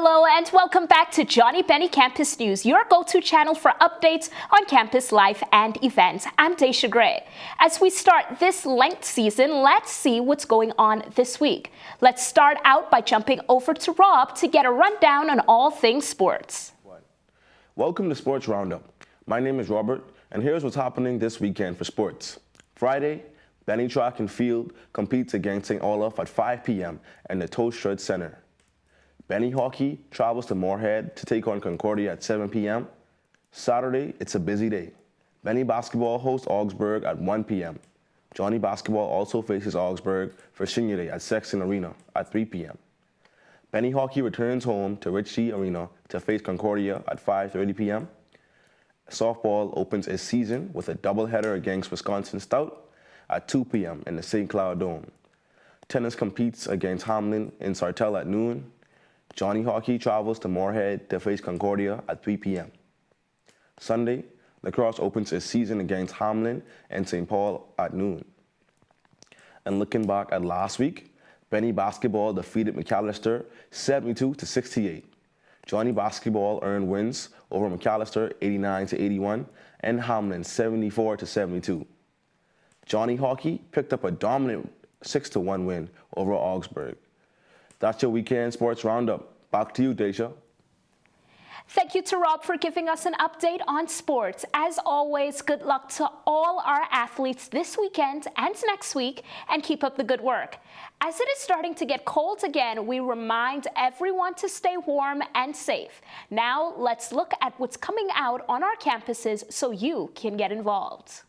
Hello and welcome back to Johnnie Bennie Campus News, your go-to channel for updates on campus life and events. I'm Daisha Gray. As we start this Lent season, let's see what's going on this week. Let's start out by jumping over to Rob to get a rundown on all things sports. Welcome to Sports Roundup. My name is Robert, and here's what's happening this weekend for sports. Friday, Bennie Track and Field competes against St. Olaf at 5 p.m. in the Toast Center. Bennie Hockey travels to Moorhead to take on Concordia at 7 p.m. Saturday, it's a busy day. Bennie Basketball hosts Augsburg at 1 p.m. Johnnie Basketball also faces Augsburg for Senior Day at Sexton Arena at 3 p.m. Bennie Hockey returns home to Ritchie Arena to face Concordia at 5:30 p.m. Softball opens its season with a doubleheader against Wisconsin Stout at 2 p.m. in the St. Cloud Dome. Tennis competes against Hamlin in Sartell at noon. Johnnie Hockey travels to Moorhead to face Concordia at 3 p.m. Sunday, lacrosse opens its season against Hamlin and St. Paul at noon. And looking back at last week, Bennie Basketball defeated McAllister 72-68. Johnnie Basketball earned wins over McAllister 89-81 and Hamlin 74-72. Johnnie Hockey picked up a dominant 6-1 win over Augsburg. That's your weekend sports roundup. Back to you, Daisha. Thank you to Rob for giving us an update on sports. As always, good luck to all our athletes this weekend and next week, and keep up the good work. As it is starting to get cold again, we remind everyone to stay warm and safe. Now, let's look at what's coming out on our campuses so you can get involved.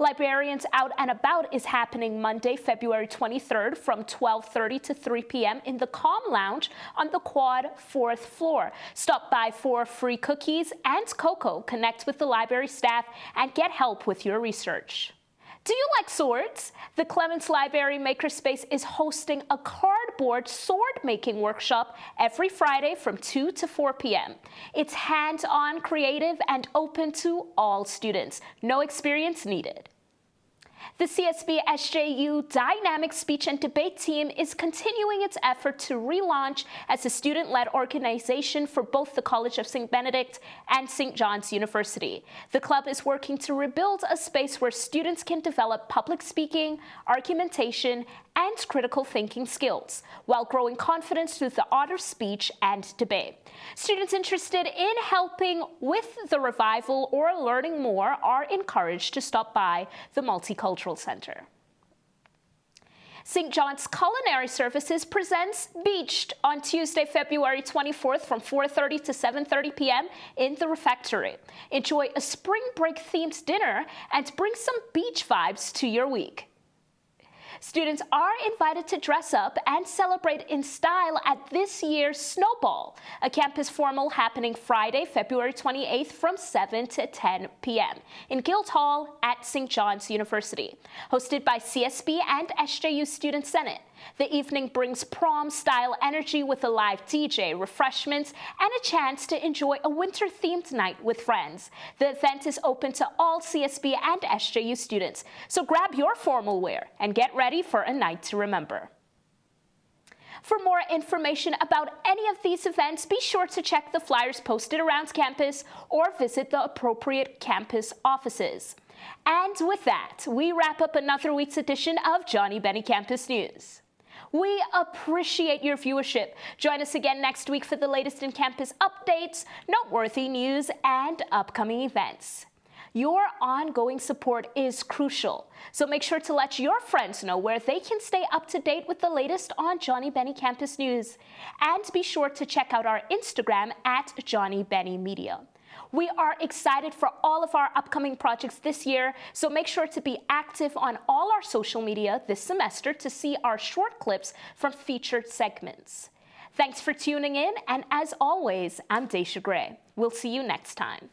Librarians Out and About is happening Monday, February 23rd from 12:30 to 3 p.m. in the Calm Lounge on the Quad 4th floor. Stop by for free cookies and cocoa, connect with the library staff, and get help with your research. Do you like swords? The Clements Library Makerspace is hosting a cardboard sword-making workshop every Friday from 2 to 4 p.m. It's hands-on, creative, and open to all students. No experience needed. The CSB SJU Dynamic Speech and Debate Team is continuing its effort to relaunch as a student-led organization for both the College of St. Benedict and St. John's University. The club is working to rebuild a space where students can develop public speaking, argumentation, and critical thinking skills, while growing confidence through the art of speech and debate. Students interested in helping with the revival or learning more are encouraged to stop by the Multicultural Center. St. John's Culinary Services presents Beached on Tuesday, February 24th from 4:30 to 7:30 p.m. in the refectory. Enjoy a spring break themed dinner and bring some beach vibes to your week. Students are invited to dress up and celebrate in style at this year's Snowball, a campus formal happening Friday, February 28th from 7 to 10 p.m. in Guildhall at St. John's University. Hosted by CSB and SJU Student Senate, the evening brings prom-style energy with a live DJ, refreshments, and a chance to enjoy a winter-themed night with friends. The event is open to all CSB and SJU students, so grab your formal wear and get ready for a night to remember. For more information about any of these events, be sure to check the flyers posted around campus or visit the appropriate campus offices. And with that, we wrap up another week's edition of Johnnie Bennie Campus News. We appreciate your viewership. Join us again next week for the latest in campus updates, noteworthy news, and upcoming events. Your ongoing support is crucial, so make sure to let your friends know where they can stay up to date with the latest on Johnnie Bennie Campus News. And be sure to check out our Instagram at Johnnie Bennie Media. We are excited for all of our upcoming projects this year, so make sure to be active on all our social media this semester to see our short clips from featured segments. Thanks for tuning in, and as always, I'm Daisha Gray. We'll see you next time.